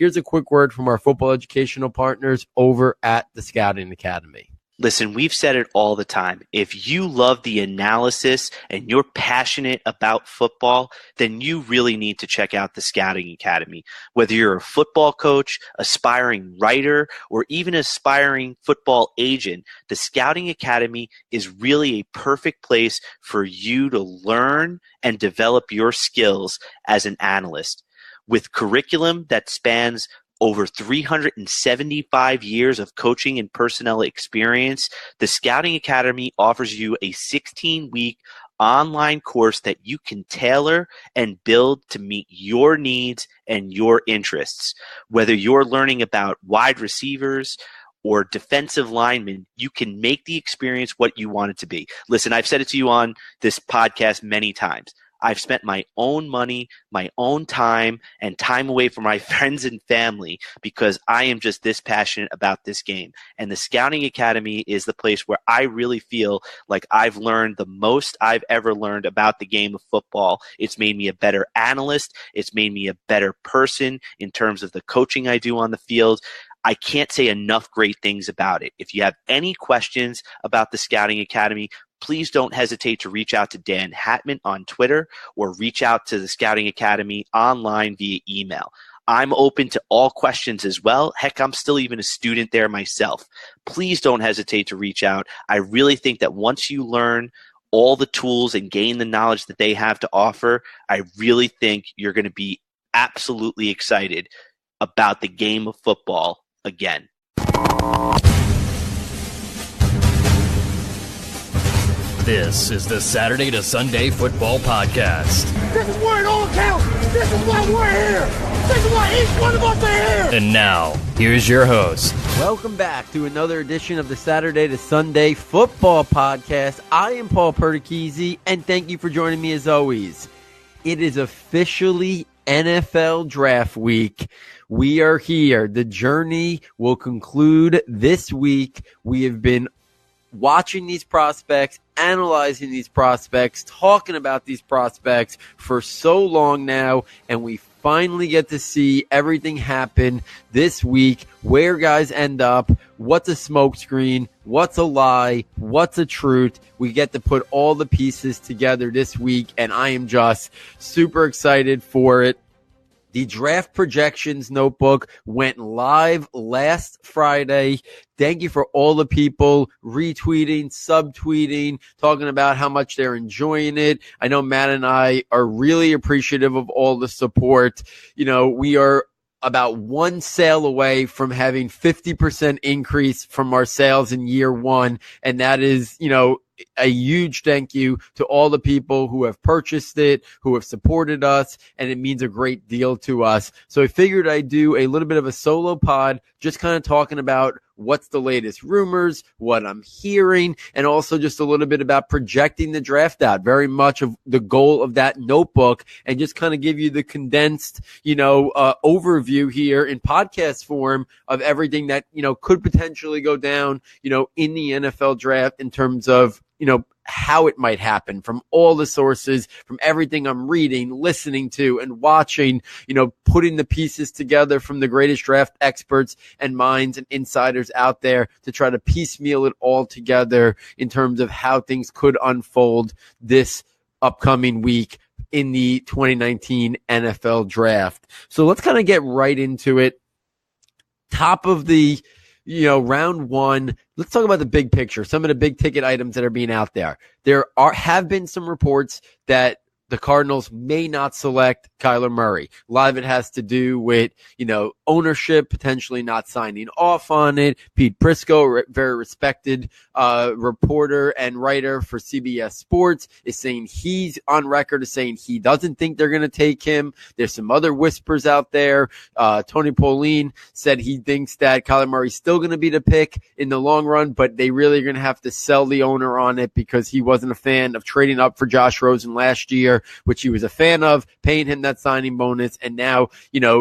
here's a quick word from our football educational partners over at the Scouting Academy. Listen, we've said it all the time. If you love the analysis and you're passionate about football, then you really need to check out the Scouting Academy. Whether you're a football coach, aspiring writer, or even aspiring football agent, the Scouting Academy is really a perfect place for you to learn and develop your skills as an analyst. With curriculum that spans over 375 years of coaching and personnel experience, the Scouting Academy offers you a 16-week online course that you can tailor and build to meet your needs and your interests. Whether you're learning about wide receivers or defensive linemen, you can make the experience what you want it to be. Listen, I've said it to you on this podcast many times. I've spent my own money, my own time, and time away from my friends and family because I am just this passionate about this game. And the Scouting Academy is the place where I really feel like I've learned the most I've ever learned about the game of football. It's made me a better analyst. It's made me a better person in terms of the coaching I do on the field. I can't say enough great things about it. If you have any questions about the Scouting Academy, please don't hesitate to reach out to Dan Hatman on Twitter or reach out to the Scouting Academy online via email. I'm open to all questions as well. Heck, I'm still even a student there myself. Please don't hesitate to reach out. I really think that once you learn all the tools and gain the knowledge that they have to offer, I really think you're going to be absolutely excited about the game of football again. This is the Saturday to Sunday Football Podcast. This is where it all counts. This is why we're here. This is why each one of us are here. And now, here's your host. Welcome back to another edition of the Saturday to Sunday Football Podcast. I am Paul Perticchese, and thank you for joining me as always. It is officially NFL Draft Week. We are here. The journey will conclude this week. We have been watching these prospects, analyzing these prospects, talking about these prospects for so long now, and we finally get to see everything happen this week, where guys end up, what's a smokescreen, what's a lie, what's a truth. We get to put all the pieces together this week, and I am just super excited for it. The draft projections notebook went live last Friday. Thank you for all the people retweeting, subtweeting, talking about how much they're enjoying it. I know Matt and I are really appreciative of all the support. You know, we are about one sale away from having 50% increase from our sales in year one. And that is, you know, a huge thank you to all the people who have purchased it, who have supported us, and it means a great deal to us. So I figured I'd do a little bit of a solo pod, just kind of talking about what's the latest rumors, what I'm hearing, and also just a little bit about projecting the draft out. Very much of the goal of that notebook, and just kind of give you the condensed, overview here in podcast form of everything that, could potentially go down, in the NFL draft in terms of, how it might happen from all the sources, from everything I'm reading, listening to, and watching, putting the pieces together from the greatest draft experts and minds and insiders out there to try to piecemeal it all together in terms of how things could unfold this upcoming week in the 2019 NFL draft. So let's kind of get right into it. Top of the round one, let's talk about the big picture, some of the big ticket items that are being out there. There have been some reports that the Cardinals may not select Kyler Murray. A lot of it has to do with, ownership potentially not signing off on it. Pete Prisco, very respected reporter and writer for CBS Sports, is saying he's on record as saying he doesn't think they're going to take him. There's some other whispers out there. Tony Pauline said he thinks that Kyler Murray's still going to be the pick in the long run, but they really are going to have to sell the owner on it because he wasn't a fan of trading up for Josh Rosen last year, which he was a fan of, paying him that signing bonus, and now,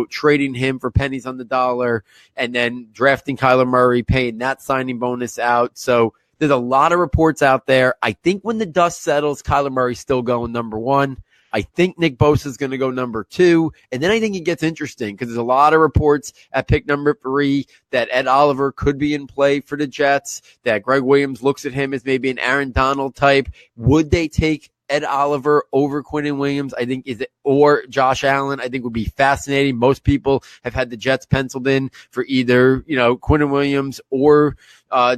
trading him for pennies on the dollar, and then drafting Kyler Murray, paying that signing bonus out. So there's a lot of reports out there. I think when the dust settles, Kyler Murray's still going number one. I think Nick Bosa is going to go number 2. And then I think it gets interesting because there's a lot of reports at pick number 3 that Ed Oliver could be in play for the Jets, that Greg Williams looks at him as maybe an Aaron Donald type. Would they take Ed Oliver over Quinnen Williams? I think or Josh Allen, I think would be fascinating. Most people have had the Jets penciled in for either, Quinnen Williams or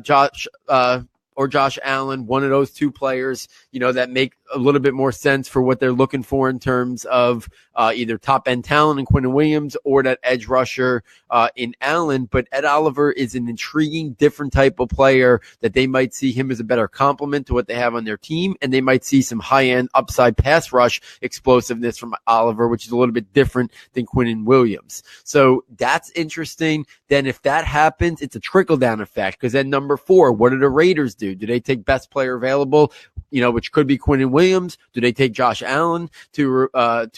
Josh Allen, one of those two players, that make a little bit more sense for what they're looking for in terms of either top end talent in Quinnen Williams or that edge rusher in Allen. But Ed Oliver is an intriguing, different type of player that they might see him as a better complement to what they have on their team. And they might see some high end upside pass rush explosiveness from Oliver, which is a little bit different than Quinnen Williams. So that's interesting. Then if that happens, it's a trickle down effect, because then number 4, what do the Raiders do? Do they take best player available, which could be Quinnen Williams? Do they take Josh Allen to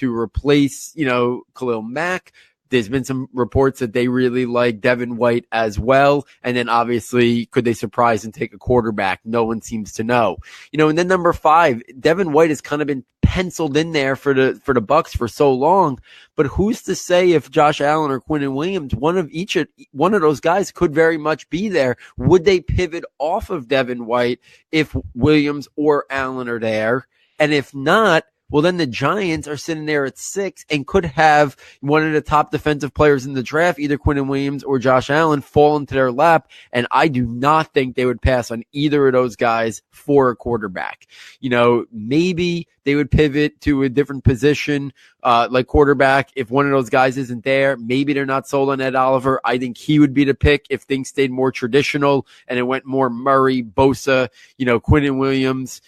replace, Khalil Mack? There's been some reports that they really like Devin White as well. And then obviously, could they surprise and take a quarterback? No one seems to know. And then number 5, Devin White has kind of been penciled in there for the Bucs for so long. But who's to say if Josh Allen or Quinnen Williams, one of those guys could very much be there? Would they pivot off of Devin White if Williams or Allen are there? And if not, well, then the Giants are sitting there at 6 and could have one of the top defensive players in the draft, either Quinnen Williams or Josh Allen, fall into their lap. And I do not think they would pass on either of those guys for a quarterback. Maybe they would pivot to a different position, like quarterback. If one of those guys isn't there, maybe they're not sold on Ed Oliver. I think he would be the pick if things stayed more traditional and it went more Murray, Bosa, Quinnen Williams,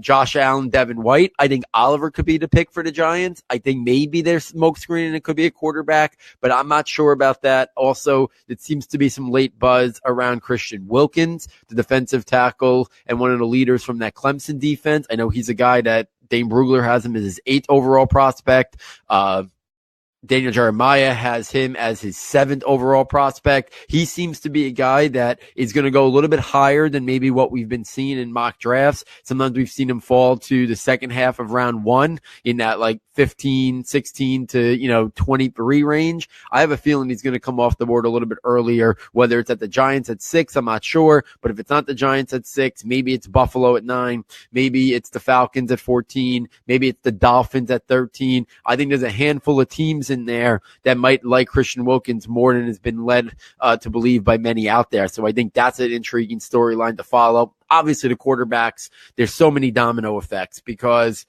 Josh Allen, Devin White. I think Oliver could be the pick for the Giants. I think maybe there's smoke screen and it could be a quarterback, but I'm not sure about that. Also, it seems to be some late buzz around Christian Wilkins, the defensive tackle and one of the leaders from that Clemson defense. I know he's a guy that Dane Brugler has him as his 8th overall prospect. Daniel Jeremiah has him as his 7th overall prospect. He seems to be a guy that is going to go a little bit higher than maybe what we've been seeing in mock drafts. Sometimes we've seen him fall to the second half of round 1 in that 15, 16 to, 23 range. I have a feeling he's going to come off the board a little bit earlier, whether it's at the Giants at 6, I'm not sure. But if it's not the Giants at 6, maybe it's Buffalo at 9, maybe it's the Falcons at 14, maybe it's the Dolphins at 13. I think there's a handful of teams in there that might like Christian Wilkins more than has been led to believe by many out there. So I think that's an intriguing storyline to follow. Obviously, the quarterbacks, there's so many domino effects, because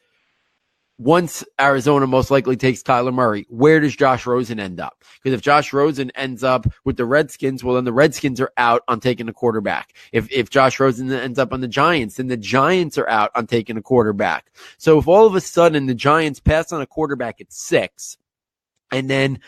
once Arizona most likely takes Kyler Murray, where does Josh Rosen end up? Because if Josh Rosen ends up with the Redskins, well, then the Redskins are out on taking a quarterback. If Josh Rosen ends up on the Giants, then the Giants are out on taking a quarterback. So if all of a sudden the Giants pass on a quarterback at 6, and then,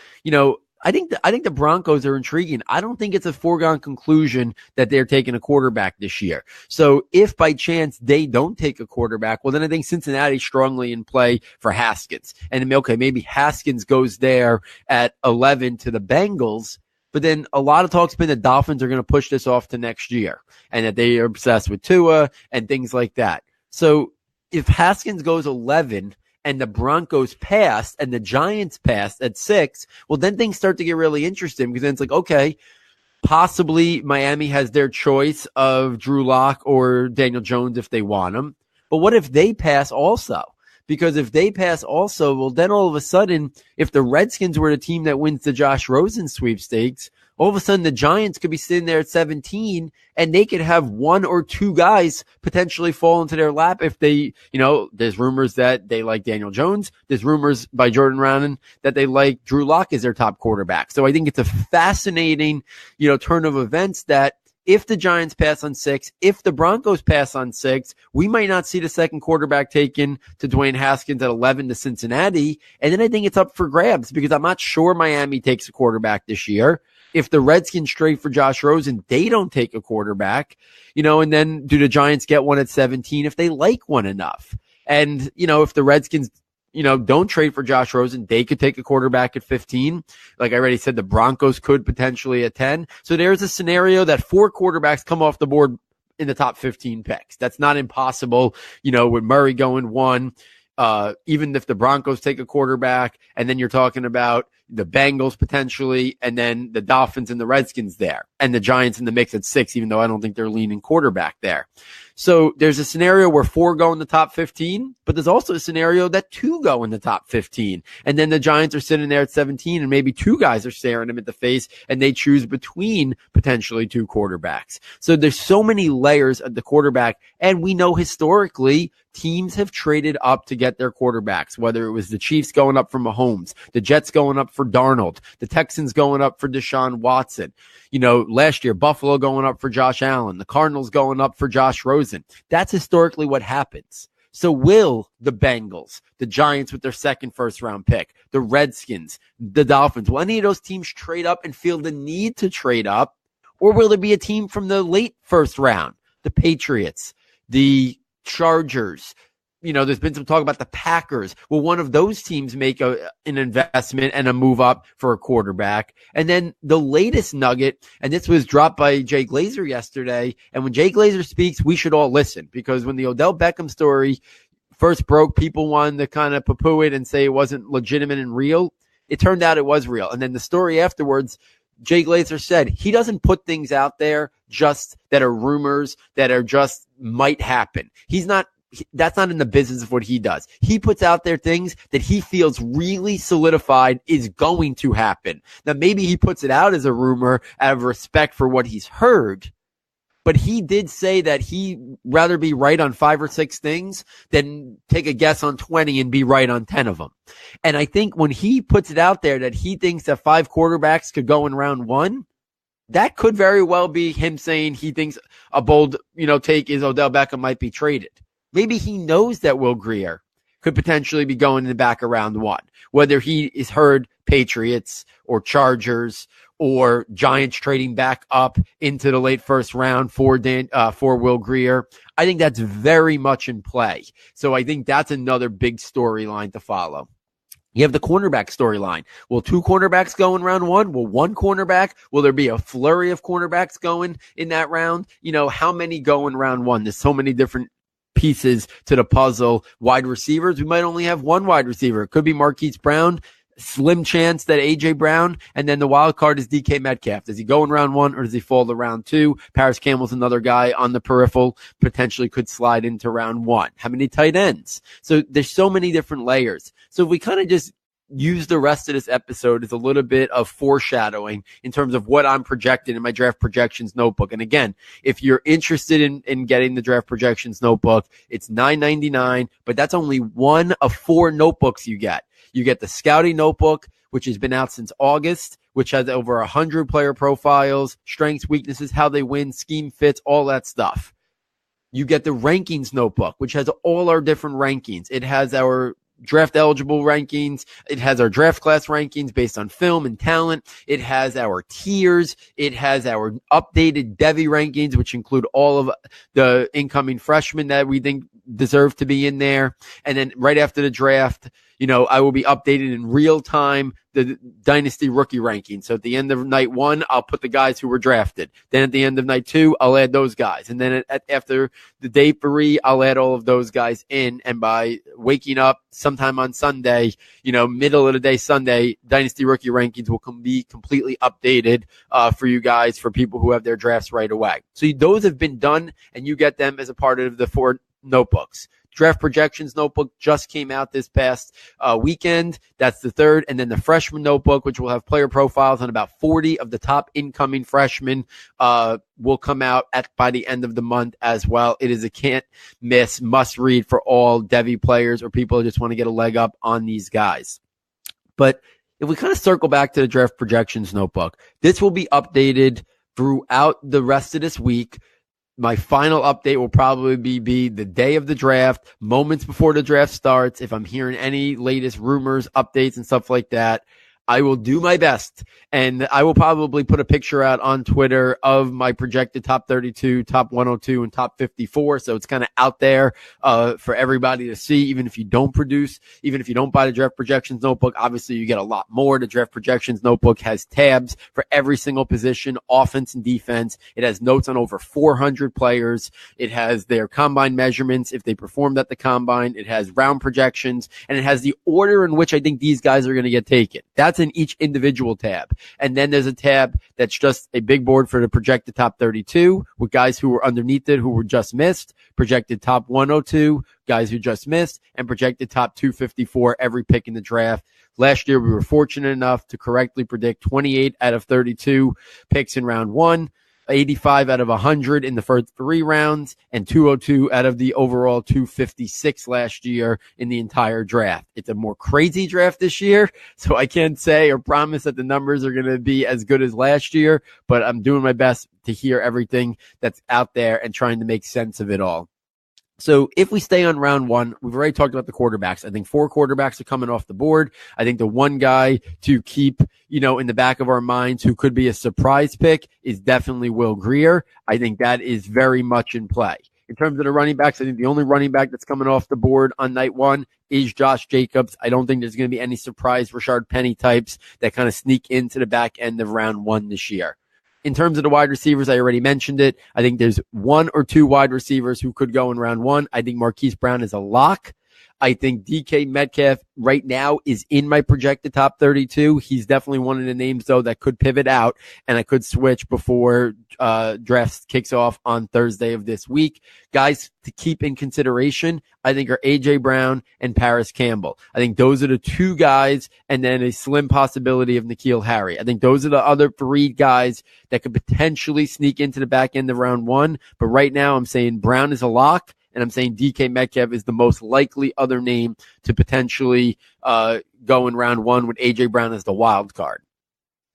I think the Broncos are intriguing. I don't think it's a foregone conclusion that they're taking a quarterback this year. So if by chance they don't take a quarterback, well, then I think Cincinnati's strongly in play for Haskins. And maybe Haskins goes there at 11 to the Bengals. But then a lot of talk's been the Dolphins are going to push this off to next year, and that they are obsessed with Tua and things like that. So if Haskins goes 11 and the Broncos passed and the Giants passed at 6, well, then things start to get really interesting, because then it's okay, possibly Miami has their choice of Drew Lock or Daniel Jones if they want him. But what if they pass also? Because if they pass also, well, then all of a sudden, if the Redskins were the team that wins the Josh Rosen sweepstakes, all of a sudden the Giants could be sitting there at 17 and they could have 1 or 2 guys potentially fall into their lap if they, there's rumors that they like Daniel Jones. There's rumors by Jordan Raanan that they like Drew Lock as their top quarterback. So I think it's a fascinating, turn of events that if the Giants pass on 6, if the Broncos pass on 6, we might not see the second quarterback taken to Dwayne Haskins at 11 to Cincinnati. And then I think it's up for grabs, because I'm not sure Miami takes a quarterback this year. If the Redskins trade for Josh Rosen, they don't take a quarterback, and then do the Giants get one at 17 if they like one enough? And, if the Redskins, don't trade for Josh Rosen, they could take a quarterback at 15. Like I already said, the Broncos could potentially at 10. So there's a scenario that 4 quarterbacks come off the board in the top 15 picks. That's not impossible, with Murray going 1, even if the Broncos take a quarterback, and then you're talking about the Bengals potentially, and then the Dolphins and the Redskins there, and the Giants in the mix at 6, even though I don't think they're leaning quarterback there. So there's a scenario where 4 go in the top 15, but there's also a scenario that 2 go in the top 15. And then the Giants are sitting there at 17, and maybe 2 guys are staring them at the face, and they choose between potentially 2 quarterbacks. So there's so many layers of the quarterback, and we know historically teams have traded up to get their quarterbacks, whether it was the Chiefs going up for Mahomes, the Jets going up for Darnold, the Texans going up for Deshaun Watson. Last year, Buffalo going up for Josh Allen, the Cardinals going up for Josh Rosen. That's historically what happens. So will the Bengals, the Giants with their second first-round pick, the Redskins, the Dolphins, will any of those teams trade up and feel the need to trade up? Or will there be a team from the late first round, the Patriots, the Chargers? There's been some talk about the Packers. Will one of those teams make an investment and a move up for a quarterback? And then the latest nugget, and this was dropped by Jay Glazer yesterday, and when Jay Glazer speaks, we should all listen, because when the Odell Beckham story first broke, people wanted to kind of poo-poo it and say it wasn't legitimate and real. It turned out it was real. And then the story afterwards, Jay Glazer said he doesn't put things out there just that are rumors, that are just might happen. That's not in the business of what he does. He puts out there things that he feels really solidified is going to happen. Now, maybe he puts it out as a rumor out of respect for what he's heard, but he did say that he'd rather be right on 5 or 6 things than take a guess on 20 and be right on 10 of them. And I think when he puts it out there that he thinks that 5 quarterbacks could go in round 1, that could very well be him saying he thinks a bold, take is Odell Beckham might be traded. Maybe he knows that Will Grier could potentially be going in the back of round 1, whether he is heard Patriots or Chargers or Giants trading back up into the late first round for Will Grier. I think that's very much in play. So I think that's another big storyline to follow. You have the cornerback storyline. Will 2 cornerbacks go in round 1? Will 1 cornerback? Will there be a flurry of cornerbacks going in that round? How many go in round 1? There's so many different pieces to the puzzle. Wide receivers, we might only have 1 wide receiver. It could be Marquise Brown, slim chance that A.J. Brown, and then the wild card is DK Metcalf. Does he go in round 1 or does he fall to round 2? Paris Campbell's another guy on the peripheral, potentially could slide into round 1. How many tight ends? So there's so many different layers. So if we kind of just use the rest of this episode as a little bit of foreshadowing in terms of what I'm projecting in my draft projections notebook. And again, if you're interested in getting the draft projections notebook, it's $9.99, but that's only one of 4 notebooks you get. You get the scouting notebook, which has been out since August, which has over 100 player profiles, strengths, weaknesses, how they win, scheme fits, all that stuff. You get the rankings notebook, which has all our different rankings. It has our draft eligible rankings. It has our draft class rankings based on film and talent. It has our tiers. It has our updated Devy rankings, which include all of the incoming freshmen that we think deserve to be in there. And then right after the draft, I will be updated in real time the dynasty rookie ranking. So at the end of night 1, I'll put the guys who were drafted. Then at the end of night 2, I'll add those guys. And then after the day 3, I'll add all of those guys in. And by waking up sometime on Sunday, middle of the day Sunday, dynasty rookie rankings will be completely updated for you guys, for people who have their drafts right away. So those have been done, and you get them as a part of the 4 notebooks. Draft projections notebook just came out this past weekend. That's the 3rd. And then the freshman notebook, which will have player profiles on about 40 of the top incoming freshmen, will come out by the end of the month as well. It is a can't miss, must read for all Devy players or people who just want to get a leg up on these guys. But if we kind of circle back to the draft projections notebook, this will be updated throughout the rest of this week. My final update will probably be the day of the draft, moments before the draft starts. If I'm hearing any latest rumors, updates, and stuff like that, I will do my best, and I will probably put a picture out on Twitter of my projected top 32, top 102, and top 54. So it's kind of out there for everybody to see, even if you don't buy the draft projections notebook. Obviously, you get a lot more. The draft projections notebook has tabs for every single position, offense and defense. It has notes on over 400 players. It has their combine measurements if they performed at the combine. It has round projections, and it has the order in which I think these guys are going to get taken. That's in each individual tab. And then there's a tab that's just a big board for the projected top 32 with guys who were underneath it who were just missed, projected top 102, guys who just missed, and projected top 254 every pick in the draft. Last year, we were fortunate enough to correctly predict 28 out of 32 picks in round one, 85 out of 100 in the first 3 rounds, and 202 out of the overall 256 last year in the entire draft. It's a more crazy draft this year, so I can't say or promise that the numbers are going to be as good as last year, but I'm doing my best to hear everything that's out there and trying to make sense of it all. So if we stay on round one, we've already talked about the quarterbacks. I think 4 quarterbacks are coming off the board. I think the one guy to keep, in the back of our minds who could be a surprise pick is definitely Will Grier. I think that is very much in play. In terms of the running backs, I think the only running back that's coming off the board on night one is Josh Jacobs. I don't think there's going to be any surprise Rashard Penny types that kind of sneak into the back end of round one this year. In terms of the wide receivers, I already mentioned it. I think there's 1 or 2 wide receivers who could go in round one. I think Marquise Brown is a lock. I think DK Metcalf right now is in my projected top 32. He's definitely one of the names, though, that could pivot out, and I could switch before draft kicks off on Thursday of this week. Guys to keep in consideration, I think, are A.J. Brown and Paris Campbell. I think those are the 2 guys, and then a slim possibility of N'Keal Harry. I think those are the other 3 guys that could potentially sneak into the back end of round one. But right now, I'm saying Brown is a lock, and I'm saying DK Metcalf is the most likely other name to potentially go in round one with A.J. Brown as the wild card.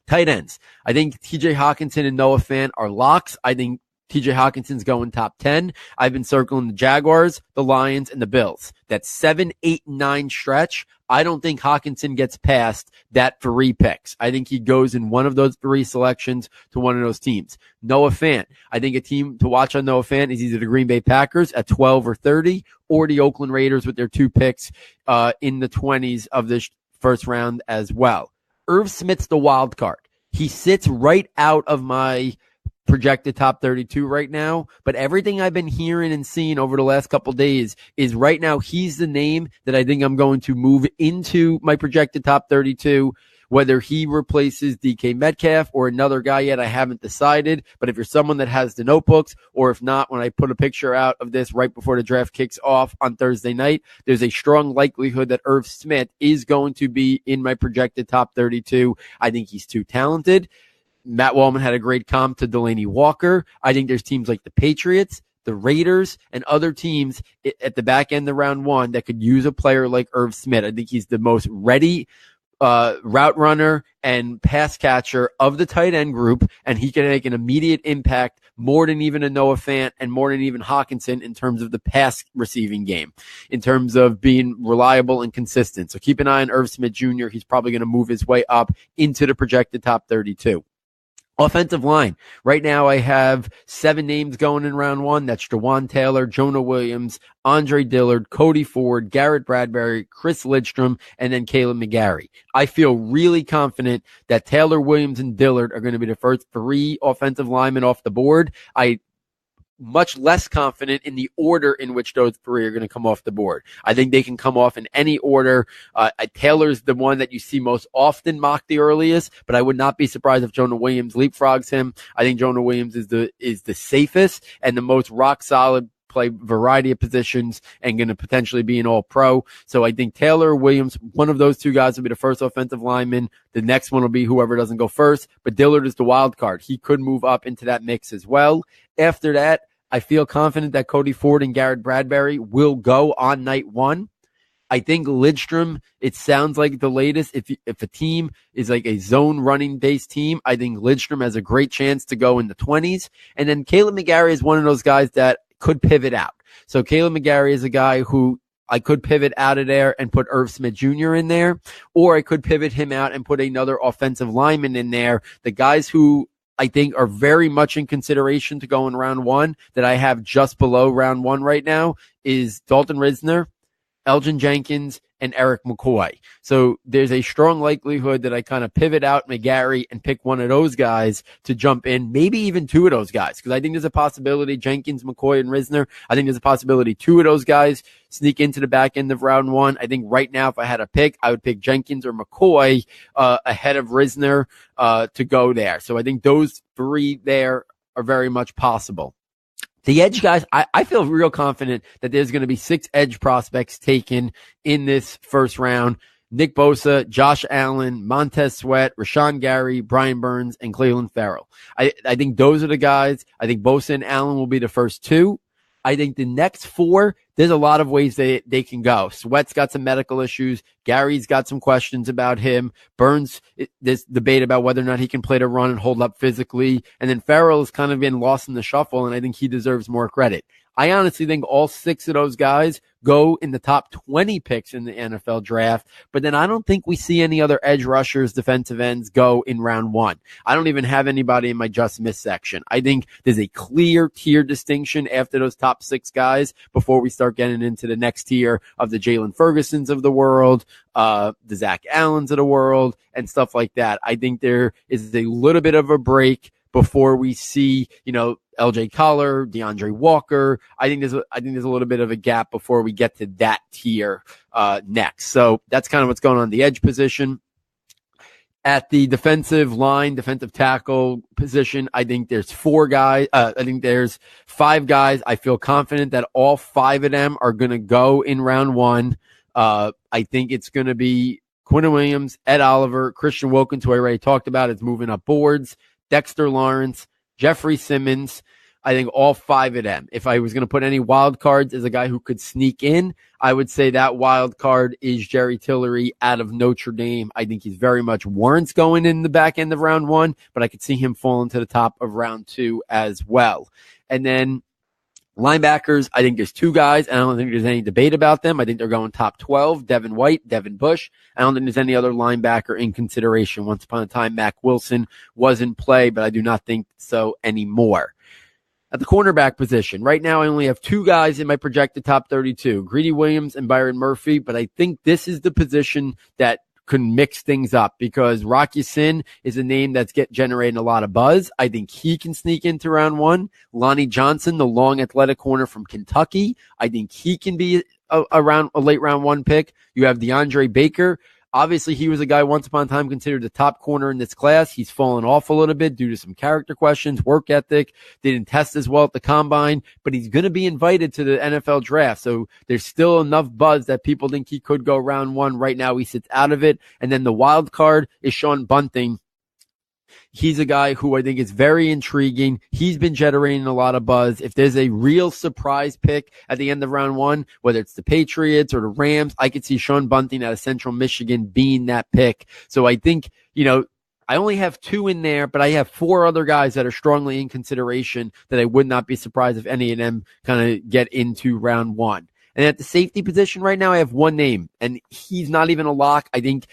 Tight ends. I think TJ Hawkinson and Noah Fant are locks. I think TJ Hawkinson's going top 10. I've been circling the Jaguars, the Lions, and the Bills. That 7, 8, 9 stretch, I don't think Hawkinson gets past that 3 picks. I think he goes in one of those 3 selections to one of those teams. Noah Fant. I think a team to watch on Noah Fant is either the Green Bay Packers at 12 or 30 or the Oakland Raiders with their 2 picks in the 20s of this first round as well. Irv Smith's the wild card. He sits right out of my projected top 32 right now, but everything I've been hearing and seeing over the last couple days is right now he's the name that I think I'm going to move into my projected top 32. Whether he replaces DK Metcalf or another guy yet, I haven't decided. But if you're someone that has the notebooks, or if not, when I put a picture out of this right before the draft kicks off on Thursday night, there's a strong likelihood that Irv Smith is going to be in my projected top 32. I think he's too talented. Matt Wallman had a great comp to Delaney Walker. I think there's teams like the Patriots, the Raiders, and other teams at the back end of round one that could use a player like Irv Smith. I think he's the most ready route runner and pass catcher of the tight end group, and he can make an immediate impact more than even a Noah Fant and more than even Hawkinson in terms of the pass receiving game, in terms of being reliable and consistent. So keep an eye on Irv Smith Jr. He's probably going to move his way up into the projected top 32. Offensive line. Right now I have 7 names going in round one. That's Jawan Taylor, Jonah Williams, Andre Dillard, Cody Ford, Garrett Bradbury, Chris Lidstrom, and then Caleb McGarry. I feel really confident that Taylor, Williams, and Dillard are going to be the first 3 offensive linemen off the board. Much less confident in the order in which those 3 are going to come off the board. I think they can come off in any order. Taylor's the one that you see most often mocked the earliest, but I would not be surprised if Jonah Williams leapfrogs him. I think Jonah Williams is the safest and the most rock solid, play variety of positions and going to potentially be an all-pro. So I think Taylor, Williams, one of those 2 guys will be the first offensive lineman. The next one will be whoever doesn't go first, but Dillard is the wild card. He could move up into that mix as well. After that, I feel confident that Cody Ford and Garrett Bradbury will go on night one. I think Lidstrom, it sounds like the latest. If a team is like a zone running based team, I think Lidstrom has a great chance to go in the 20s. And then Caleb McGarry is one of those guys that could pivot out. So Caleb McGarry is a guy who I could pivot out of there and put Irv Smith Jr. in there, or I could pivot him out and put another offensive lineman in there. The guys who I think are very much in consideration to go in round one that I have just below round one right now is Dalton Risner, Elgin Jenkins, and Eric McCoy. So there's a strong likelihood that I kind of pivot out McGarry and pick one of those guys to jump in, maybe even two of those guys, because I think there's a possibility Jenkins, McCoy, and Risner. I think there's a possibility two of those guys sneak into the back end of round one. I think right now, if I had a pick, I would pick Jenkins or McCoy ahead of Risner to go there. So I think those three there are very much possible. The edge guys, I feel real confident that there's going to be 6 edge prospects taken in this first round. Nick Bosa, Josh Allen, Montez Sweat, Rashawn Gary, Brian Burns, and Cleveland Farrell. I think those are the guys. I think Bosa and Allen will be the first 2. I think the next 4, there's a lot of ways they can go. Sweat's got some medical issues. Gary's got some questions about him. Burns, there's debate about whether or not he can play the run and hold up physically. And then Farrell has kind of been lost in the shuffle, and I think he deserves more credit. I honestly think all 6 of those guys go in the top 20 picks in the NFL draft, but then I don't think we see any other edge rushers, defensive ends go in round 1. I don't even have anybody in my just miss section. I think there's a clear tier distinction after those top 6 guys before we start getting into the next tier of the Jalen Fergusons of the world, the Zach Allens of the world, and stuff like that. I think there is a little bit of a break before we see, LJ Collar, DeAndre Walker. I think there's a little bit of a gap before we get to that tier next. So that's kind of what's going on in the edge position. At the defensive tackle position, I think there's 4 guys. I think there's 5 guys. I feel confident that all 5 of them are going to go in round 1. I think it's going to be Quinnen Williams, Ed Oliver, Christian Wilkins, who I already talked about, is moving up boards, Dexter Lawrence, Jeffrey Simmons. I think all 5 of them. If I was going to put any wild cards as a guy who could sneak in, I would say that wild card is Jerry Tillery out of Notre Dame. I think he's very much warrants going in the back end of round 1, but I could see him falling to the top of round 2 as well. And then linebackers, I think there's 2 guys, and I don't think there's any debate about them. I think they're going top 12, Devin White, Devin Bush. I don't think there's any other linebacker in consideration. Once upon a time, Mack Wilson was in play, but I do not think so anymore. At the cornerback position, right now I only have 2 guys in my projected top 32, Greedy Williams and Byron Murphy, but I think this is the position that can mix things up because Rocky Sin is a name that's generating a lot of buzz. I think he can sneak into round 1. Lonnie Johnson, the long athletic corner from Kentucky, I think he can be a late round 1 pick. You have DeAndre Baker. Obviously, he was a guy once upon a time considered the top corner in this class. He's fallen off a little bit due to some character questions, work ethic, didn't test as well at the combine, but he's going to be invited to the NFL draft. So there's still enough buzz that people think he could go round 1. Right now, he sits out of it. And then the wild card is Sean Bunting. He's a guy who I think is very intriguing. He's been generating a lot of buzz. If there's a real surprise pick at the end of round 1, whether it's the Patriots or the Rams, I could see Sean Bunting out of Central Michigan being that pick. So I think, I only have 2 in there, but I have 4 other guys that are strongly in consideration that I would not be surprised if any of them kind of get into round 1. And at the safety position right now, I have 1 name, and he's not even a lock. I think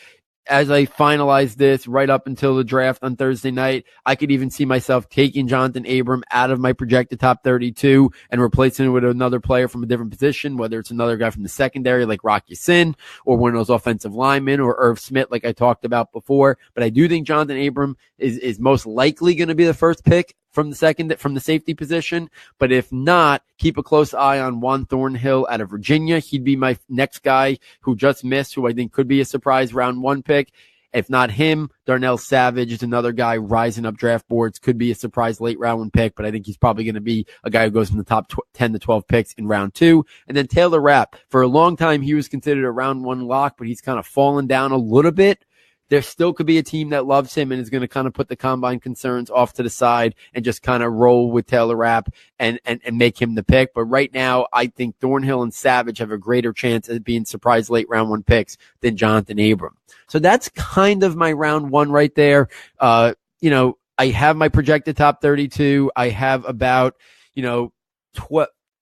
as I finalize this right up until the draft on Thursday night, I could even see myself taking Jonathan Abram out of my projected top 32 and replacing it with another player from a different position, whether it's another guy from the secondary like Rocky Sin or one of those offensive linemen or Irv Smith like I talked about before. But I do think Jonathan Abram is most likely going to be the first pick from the safety position. But if not, keep a close eye on Juan Thornhill out of Virginia. He'd be my next guy who just missed, who I think could be a surprise round 1 pick. If not him, Darnell Savage is another guy rising up draft boards, could be a surprise late round 1 pick, but I think he's probably going to be a guy who goes in the top 10 to 12 picks in round 2. And then Taylor Rapp. For a long time, he was considered a round 1 lock, but he's kind of fallen down a little bit. There still could be a team that loves him and is going to kind of put the combine concerns off to the side and just kind of roll with Taylor Rapp and make him the pick. But right now, I think Thornhill and Savage have a greater chance at being surprise late round 1 picks than Jonathan Abram. So that's kind of my round 1 right there. I have my projected top 32. I have about,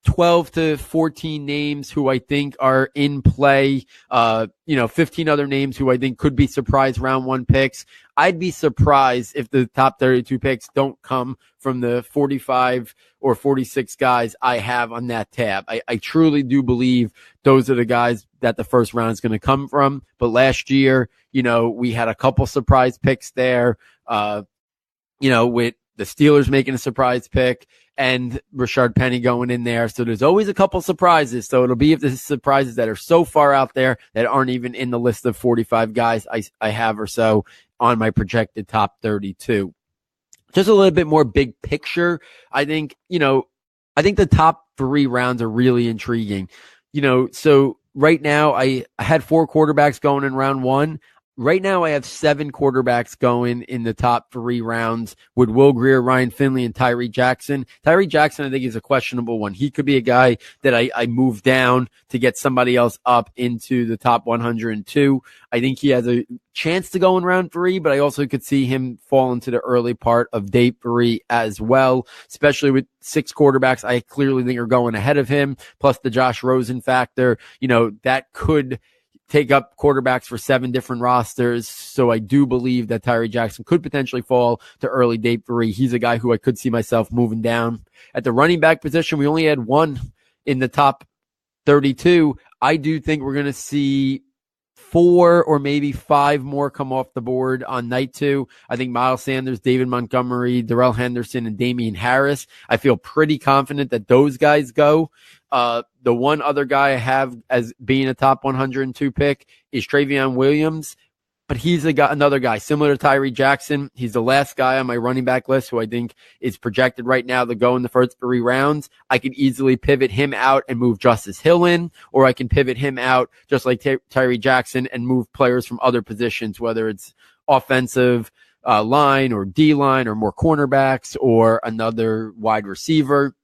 12 to 14 names who I think are in play, 15 other names who I think could be surprise round one picks. I'd be surprised if the top 32 picks don't come from the 45 or 46 guys I have on that tab. I truly do believe those are the guys that the first round is going to come from. But last year, we had a couple surprise picks there, with the Steelers making a surprise pick and Rashard Penny going in there. So there's always a couple surprises. So it'll be if there's surprises that are so far out there that aren't even in the list of 45 guys I have or so on my projected top 32. Just a little bit more big picture. I think the top 3 rounds are really intriguing. So right now I had 4 quarterbacks going in round 1. Right now, I have 7 quarterbacks going in the top 3 rounds with Will Grier, Ryan Finley, and Tyree Jackson. Tyree Jackson, I think, is a questionable one. He could be a guy that I move down to get somebody else up into the top 102. I think he has a chance to go in round 3, but I also could see him fall into the early part of day 3 as well, especially with 6 quarterbacks I clearly think are going ahead of him, plus the Josh Rosen factor. That could take up quarterbacks for 7 different rosters. So I do believe that Tyree Jackson could potentially fall to early day 3. He's a guy who I could see myself moving down. At the running back position, we only had 1 in the top 32. I do think we're going to see 4 or maybe 5 more come off the board on night 2. I think Miles Sanders, David Montgomery, Darrell Henderson, and Damian Harris. I feel pretty confident that those guys go. The one other guy I have as being a top 102 pick is Travion Williams, but he's another guy similar to Tyree Jackson. He's the last guy on my running back list who I think is projected right now to go in the first 3 rounds. I could easily pivot him out and move Justice Hill in, or I can pivot him out just like Tyree Jackson and move players from other positions, whether it's offensive line or D-line or more cornerbacks or another wide receiver.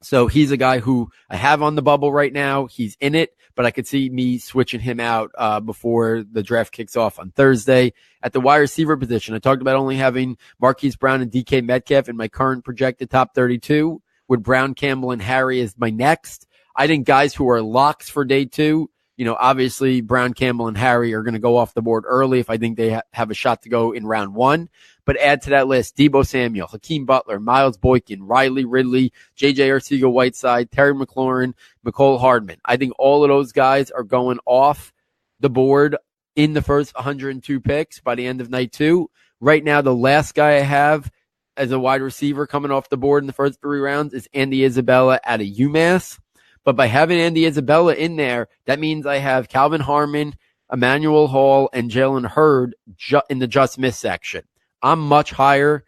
So he's a guy who I have on the bubble right now. He's in it, but I could see me switching him out before the draft kicks off on Thursday. At the wide receiver position, I talked about only having Marquise Brown and DK Metcalf in my current projected top 32, with Brown, Campbell, and Harry as my next. I think guys who are locks for day 2, obviously Brown, Campbell, and Harry are going to go off the board early if I think they have a shot to go in round 1. But add to that list Deebo Samuel, Hakeem Butler, Miles Boykin, Riley Ridley, J.J. Arcega-Whiteside, Terry McLaurin, Mecole Hardman. I think all of those guys are going off the board in the first 102 picks by the end of night 2. Right now, the last guy I have as a wide receiver coming off the board in the first 3 rounds is Andy Isabella out of UMass. But by having Andy Isabella in there, that means I have Calvin Harmon, Emmanuel Hall, and Jalen Hurd in the just miss section. I'm much higher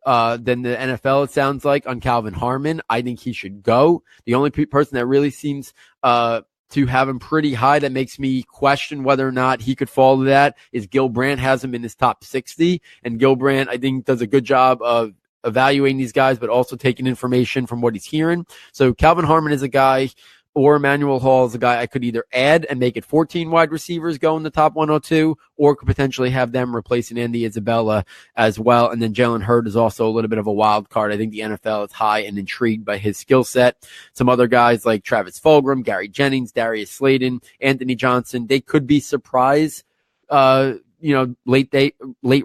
than the NFL, it sounds like, on Calvin Harmon. I think he should go. The only person that really seems to have him pretty high that makes me question whether or not he could fall to that is Gil Brandt has him in his top 60. And Gil Brandt, I think, does a good job of evaluating these guys, but also taking information from what he's hearing. So Calvin Harmon is a guy, or Emmanuel Hall is a guy I could either add and make it 14 wide receivers go in the top 102, or could potentially have them replacing Andy Isabella as well. And then Jalen Hurd is also a little bit of a wild card. I think the NFL is high and intrigued by his skill set. Some other guys like Travis Fulgham, Gary Jennings, Darius Slayton, Anthony Johnson, they could be surprise, late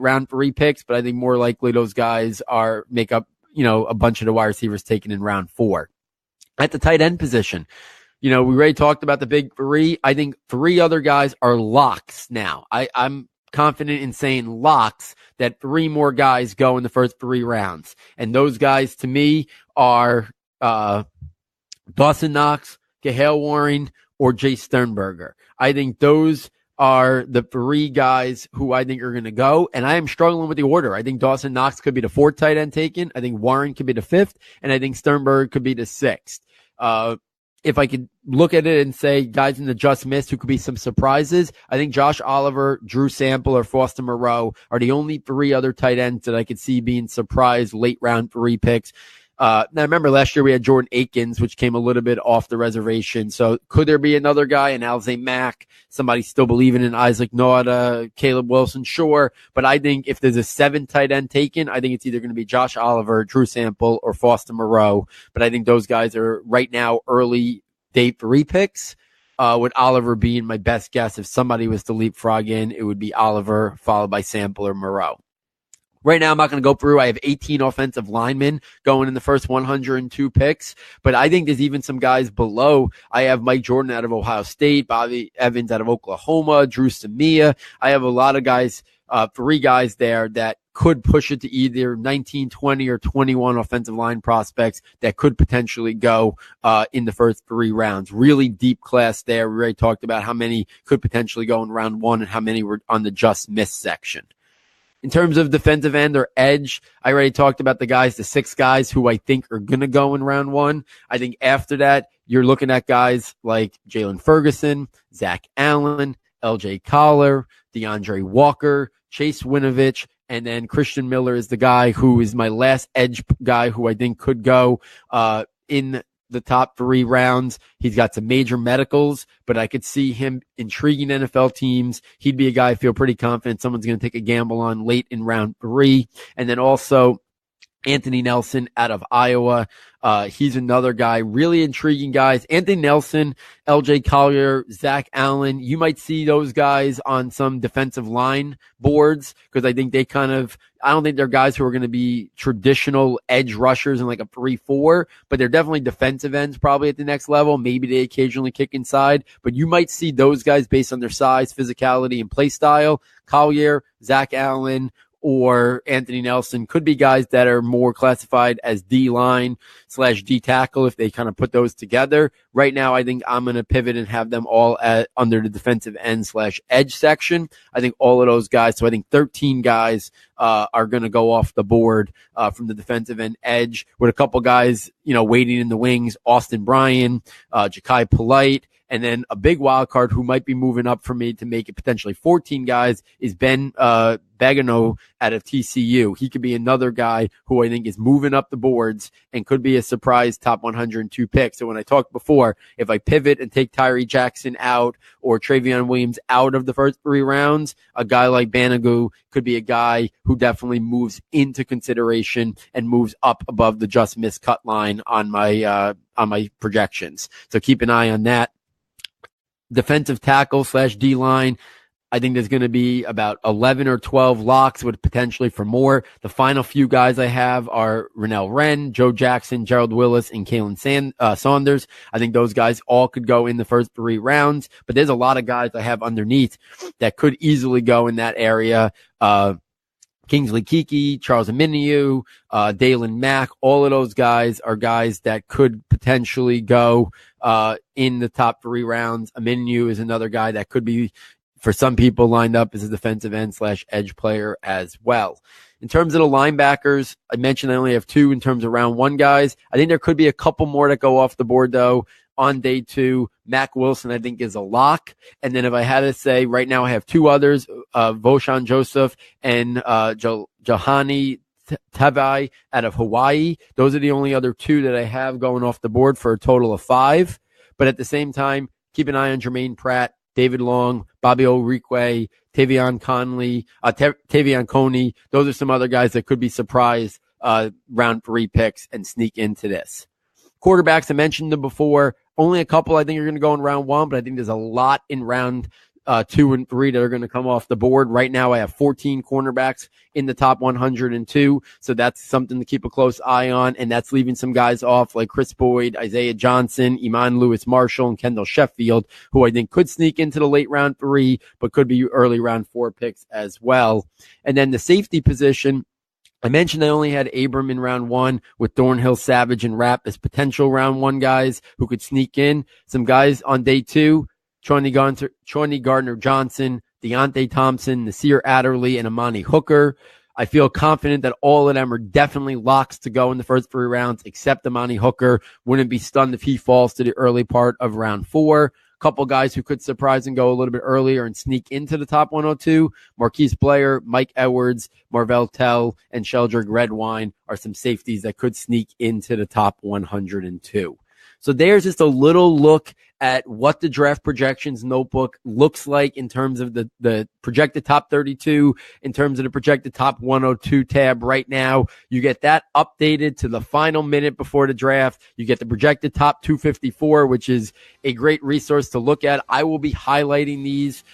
round 3 picks, but I think more likely those guys make up, a bunch of the wide receivers taken in round 4. At the tight end position, we already talked about the big 3. I think 3 other guys are locks now. I'm confident in saying locks that 3 more guys go in the first 3 rounds. And those guys to me are Dawson Knox, Cahill Warren, or Jay Sternberger. I think those are the 3 guys who I think are going to go. And I am struggling with the order. I think Dawson Knox could be the 4th tight end taken. I think Warren could be the 5th. And I think Sternberger could be the 6th. If I could look at it and say guys in the just missed who could be some surprises, I think Josh Oliver, Drew Sample, or Foster Moreau are the only 3 other tight ends that I could see being surprised late round 3 picks. Now, remember last year we had Jordan Akins, which came a little bit off the reservation. So could there be another guy, an Alze Mack, somebody still believing in Isaac Nauta, Caleb Wilson? Sure. But I think if there's a 7 tight end taken, I think it's either going to be Josh Oliver, Drew Sample, or Foster Moreau. But I think those guys are right now early day 3 picks. With Oliver being my best guess. If somebody was to leapfrog in, it would be Oliver, followed by Sample or Moreau. Right now, I'm not going to go through. I have 18 offensive linemen going in the first 102 picks, but I think there's even some guys below. I have Mike Jordan out of Ohio State, Bobby Evans out of Oklahoma, Drew Samia. I have a lot of guys, 3 guys there that could push it to either 19, 20, or 21 offensive line prospects that could potentially go in the first 3 rounds. Really deep class there. We already talked about how many could potentially go in round 1 and how many were on the just miss section. In terms of defensive end or edge, I already talked about the 6 guys who I think are going to go in round 1. I think after that, you're looking at guys like Jalen Ferguson, Zach Allen, LJ Collar, DeAndre Walker, Chase Winovich, and then Christian Miller is the guy who is my last edge guy who I think could go in the top 3 rounds. He's got some major medicals, but I could see him intriguing NFL teams. He'd be a guy I feel pretty confident someone's going to take a gamble on late in round 3. And then also Anthony Nelson out of Iowa. He's another guy, really intriguing guys. Anthony Nelson, LJ Collier, Zach Allen. You might see those guys on some defensive line boards because I think I don't think they're guys who are going to be traditional edge rushers in like a 3-4, but they're definitely defensive ends probably at the next level. Maybe they occasionally kick inside, but you might see those guys based on their size, physicality, and play style. Collier, Zach Allen, or Anthony Nelson could be guys that are more classified as D-line/D tackle if they kind of put those together. Right now, I think I'm going to pivot and have them all under the defensive end/edge section. I think all of those guys, so I think 13 guys are going to go off the board from the defensive end edge with a couple guys, waiting in the wings, Austin Bryan, Ja'Kai Polite. And then a big wild card who might be moving up for me to make it potentially 14 guys is Ben Bagano out of TCU. He could be another guy who I think is moving up the boards and could be a surprise top 102 pick. So when I talked before, if I pivot and take Tyree Jackson out or Travion Williams out of the first 3 rounds, a guy like Banagu could be a guy who definitely moves into consideration and moves up above the just miss cut line on my projections. So keep an eye on that. Defensive tackle/D line. I think there's going to be about 11 or 12 locks with potentially for more. The final few guys I have are Rennell Wren, Joe Jackson, Gerald Willis, and Kalen Saunders. I think those guys all could go in the first 3 rounds, but there's a lot of guys I have underneath that could easily go in that area. Kingsley Keke, Charles Omenihu, Dalen Mack, all of those guys are guys that could potentially go in the top 3 rounds. Omenihu is another guy that could be, for some people, lined up as a defensive end/edge player as well. In terms of the linebackers, I mentioned I only have 2 in terms of round 1 guys. I think there could be a couple more that go off the board, though. On day 2, Mack Wilson, I think, is a lock. And then if I had to say, right now I have 2 others, Voshan Joseph and Johani Tavai out of Hawaii. Those are the only other 2 that I have going off the board for a total of 5. But at the same time, keep an eye on Jermaine Pratt, David Long, Bobby Oruikwe, Tavion Coney. Those are some other guys that could be surprise round 3 picks and sneak into this. Quarterbacks, I mentioned them before. Only a couple I think are going to go in round 1, but I think there's a lot in round 2 and 3 that are going to come off the board. Right now, I have 14 cornerbacks in the top 102, so that's something to keep a close eye on, and that's leaving some guys off like Chris Boyd, Isaiah Johnson, Iman Lewis Marshall, and Kendall Sheffield, who I think could sneak into the late round 3, but could be early round 4 picks as well. And then the safety position, I mentioned I only had Abram in round 1 with Thornhill, Savage, and Rapp as potential round 1 guys who could sneak in. Some guys on day 2, Chauncey Gardner-Johnson, Deontay Thompson, Nasir Adderley, and Amani Hooker. I feel confident that all of them are definitely locks to go in the first 3 rounds, except Amani Hooker. Wouldn't be stunned if he falls to the early part of round 4. couple guys who could surprise and go a little bit earlier and sneak into the top 102. Marquise Blair, Mike Edwards, Marvell Tell, and Sheldrick Redwine are some safeties that could sneak into the top 102. So there's just a little look at what the draft projections notebook looks like in terms of the projected top 32, in terms of the projected top 102 tab right now. You get that updated to the final minute before the draft. You get the projected top 254, which is a great resource to look at. I will be highlighting these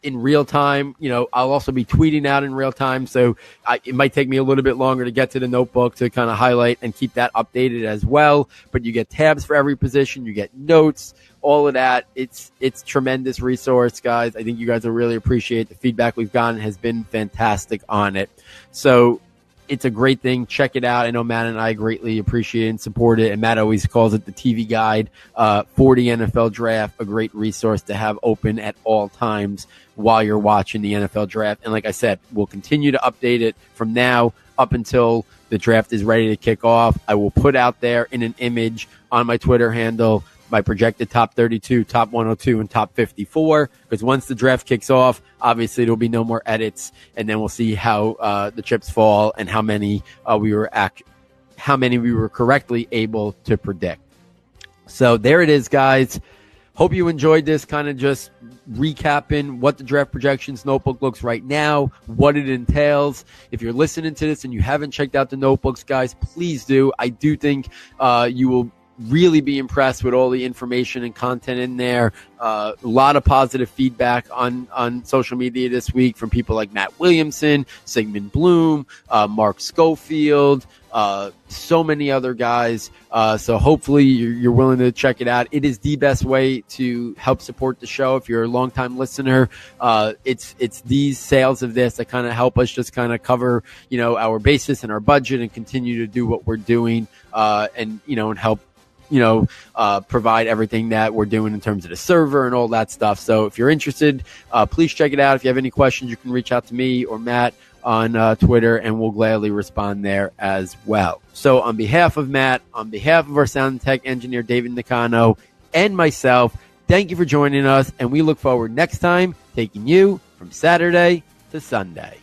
in real time. I'll also be tweeting out in real time. So it might take me a little bit longer to get to the notebook to kind of highlight and keep that updated as well. But you get tabs for every position. You get notes, all of that. It's tremendous resource, guys. I think you guys will really appreciate the feedback we've gotten has been fantastic on it. So it's a great thing. Check it out. I know Matt and I greatly appreciate and support it. And Matt always calls it the TV guide for the NFL draft, a great resource to have open at all times while you're watching the NFL draft. And like I said, we'll continue to update it from now up until the draft is ready to kick off. I will put out there in an image on my Twitter handle my projected top 32, top 102, and top 54. Because once the draft kicks off, obviously there'll be no more edits, and then we'll see how the chips fall and how many we were correctly able to predict. So there it is, guys. Hope you enjoyed this, kind of just recapping what the draft projections notebook looks right now, what it entails. If you're listening to this and you haven't checked out the notebooks, guys, please do. I do think you will really be impressed with all the information and content in there. A lot of positive feedback on social media this week from people like Matt Williamson, Sigmund Bloom, Mark Schofield, so many other guys. So hopefully you're willing to check it out. It is the best way to help support the show. If you're a longtime listener, it's these sales of this that kind of help us just kind of cover, our basis and our budget and continue to do what we're doing, and help provide everything that we're doing in terms of the server and all that stuff. So if you're interested, please check it out. If you have any questions, you can reach out to me or Matt on Twitter, and we'll gladly respond there as well. So on behalf of Matt, on behalf of our sound and tech engineer, David Nicano, and myself, thank you for joining us, and we look forward next time taking you from Saturday to Sunday.